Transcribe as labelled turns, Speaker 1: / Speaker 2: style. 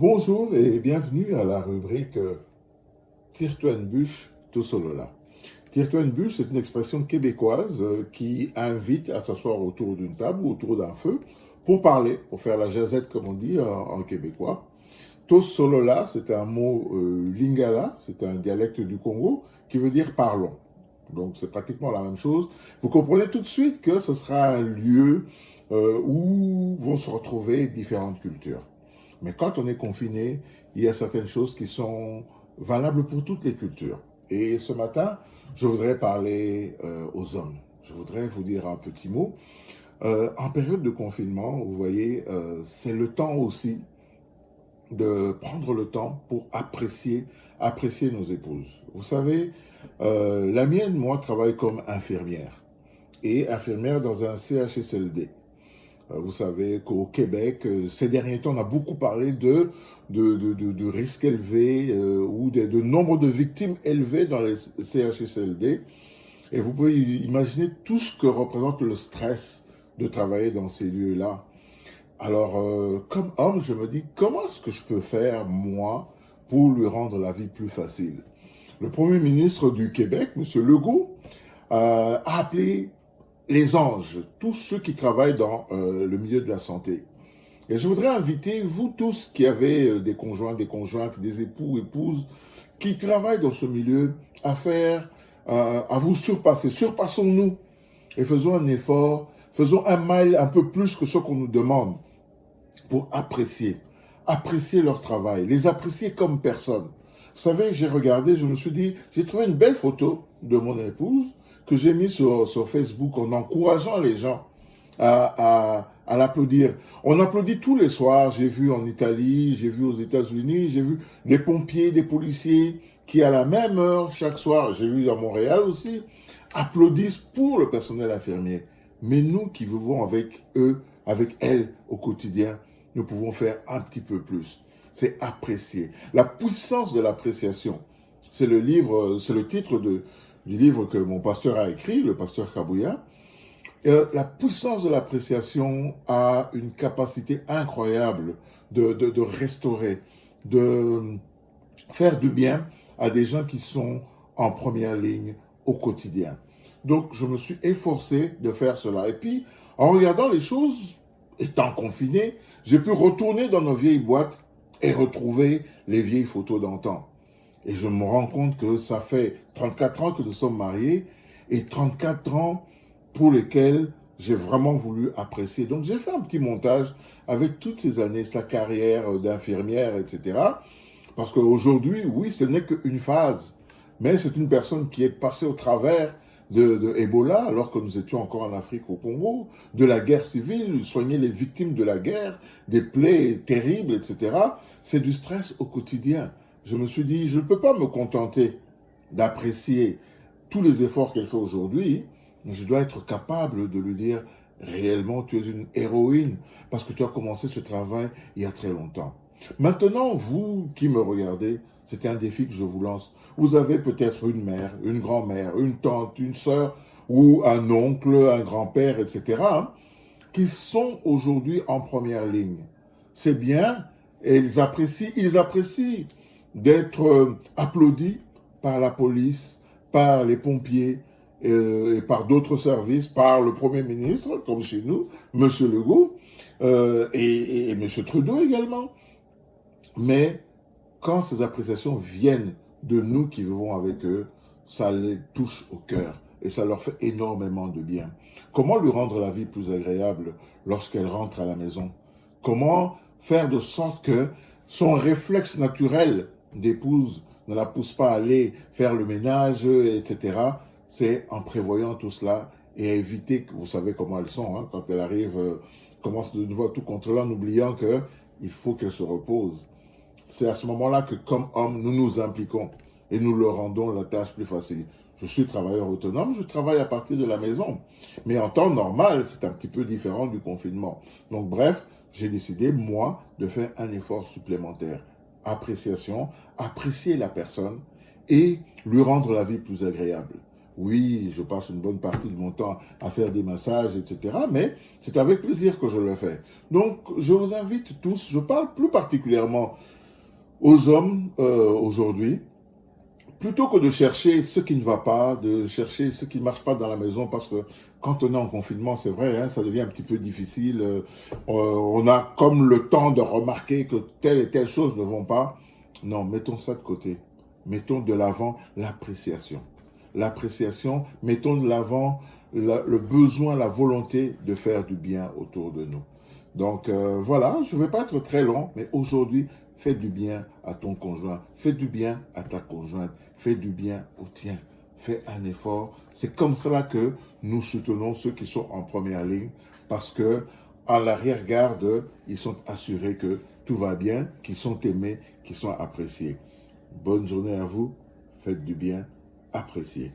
Speaker 1: Bonjour et bienvenue à la rubrique Tire-toi une bûche, tout solo là. Tire-toi une bûche, c'est une expression québécoise qui invite à s'asseoir autour d'une table ou autour d'un feu pour parler, pour faire la jazette comme on dit en québécois. Tos solola, c'est un mot lingala, c'est un dialecte du Congo qui veut dire parlons. Donc c'est pratiquement la même chose. Vous comprenez tout de suite que ce sera un lieu où vont se retrouver différentes cultures. Mais quand on est confiné, il y a certaines choses qui sont valables pour toutes les cultures. Et ce matin, je voudrais parler aux hommes. Je voudrais vous dire un petit mot. En période de confinement, vous voyez, c'est le temps aussi de prendre le temps pour apprécier nos épouses. Vous savez, la mienne, moi, travaille comme infirmière et infirmière dans un CHSLD. Vous savez qu'au Québec, ces derniers temps, on a beaucoup parlé de risques élevés ou de nombre de victimes élevées dans les CHSLD. Et vous pouvez imaginer tout ce que représente le stress de travailler dans ces lieux-là. Alors, comme homme, je me dis, comment est-ce que je peux faire, moi, pour lui rendre la vie plus facile? Le Premier ministre du Québec, M. Legault, a appelé les anges, tous ceux qui travaillent dans le milieu de la santé. Et je voudrais inviter vous tous qui avez des conjoints, des conjointes, des époux, épouses, qui travaillent dans ce milieu, à vous surpasser. Surpassons-nous et faisons un effort, faisons un mile un peu plus que ce qu'on nous demande pour apprécier leur travail, les apprécier comme personne. Vous savez, j'ai regardé, je me suis dit, j'ai trouvé une belle photo de mon épouse que j'ai mise sur Facebook en encourageant les gens à l'applaudir. On applaudit tous les soirs, j'ai vu en Italie, j'ai vu aux États-Unis, j'ai vu des pompiers, des policiers qui à la même heure, chaque soir, j'ai vu à Montréal aussi, applaudissent pour le personnel infirmier. Mais nous qui vivons avec eux, avec elles au quotidien, nous pouvons faire un petit peu plus. C'est apprécier. La puissance de l'appréciation. C'est le livre, c'est le titre du livre que mon pasteur a écrit, le pasteur Kabouya. La puissance de l'appréciation a une capacité incroyable de restaurer, de faire du bien à des gens qui sont en première ligne au quotidien. Donc, je me suis efforcé de faire cela. Et puis, en regardant les choses, étant confiné, j'ai pu retourner dans nos vieilles boîtes et retrouver les vieilles photos d'antan. Et je me rends compte que ça fait 34 ans que nous sommes mariés et 34 ans pour lesquels j'ai vraiment voulu apprécier. Donc j'ai fait un petit montage avec toutes ces années, sa carrière d'infirmière, etc. Parce qu'aujourd'hui, oui, ce n'est qu'une phase, mais c'est une personne qui est passée au travers de Ebola, alors que nous étions encore en Afrique, au Congo, de la guerre civile, soigner les victimes de la guerre, des plaies terribles, etc. C'est du stress au quotidien. Je me suis dit, je ne peux pas me contenter d'apprécier tous les efforts qu'elle fait aujourd'hui, mais je dois être capable de lui dire, réellement, tu es une héroïne, parce que tu as commencé ce travail il y a très longtemps. Maintenant, vous qui me regardez, c'est un défi que je vous lance. Vous avez peut-être une mère, une grand-mère, une tante, une sœur, ou un oncle, un grand-père, etc., hein, qui sont aujourd'hui en première ligne. C'est bien, et ils apprécient d'être applaudis par la police, par les pompiers, et par d'autres services, par le Premier ministre, comme chez nous, M. Legault, et M. Trudeau également. Mais quand ces appréciations viennent de nous qui vivons avec eux, ça les touche au cœur et ça leur fait énormément de bien. Comment lui rendre la vie plus agréable lorsqu'elle rentre à la maison? Comment faire de sorte que son réflexe naturel d'épouse ne la pousse pas à aller faire le ménage, etc. C'est en prévoyant tout cela et à éviter, vous savez comment elles sont, hein, quand elle arrive, commence de nouveau à tout contrôler en oubliant qu'il faut qu'elle se repose. C'est à ce moment-là que, comme hommes, nous nous impliquons et nous leur rendons la tâche plus facile. Je suis travailleur autonome, je travaille à partir de la maison. Mais en temps normal, c'est un petit peu différent du confinement. Donc bref, j'ai décidé, moi, de faire un effort supplémentaire. Appréciation, apprécier la personne et lui rendre la vie plus agréable. Oui, je passe une bonne partie de mon temps à faire des massages, etc. Mais c'est avec plaisir que je le fais. Donc, je vous invite tous, je parle plus particulièrement aux hommes aujourd'hui, plutôt que de chercher ce qui ne va pas, de chercher ce qui ne marche pas dans la maison, parce que quand on est en confinement, c'est vrai, hein, ça devient un petit peu difficile. On a comme le temps de remarquer que telle et telle chose ne vont pas. Non, mettons ça de côté. Mettons de l'avant l'appréciation. L'appréciation, mettons de l'avant le besoin, la volonté de faire du bien autour de nous. Donc voilà, je ne vais pas être très long, mais aujourd'hui, fais du bien à ton conjoint, fais du bien à ta conjointe, fais du bien au tien, fais un effort. C'est comme cela que nous soutenons ceux qui sont en première ligne, parce que à l'arrière-garde, ils sont assurés que tout va bien, qu'ils sont aimés, qu'ils sont appréciés. Bonne journée à vous, faites du bien, appréciez.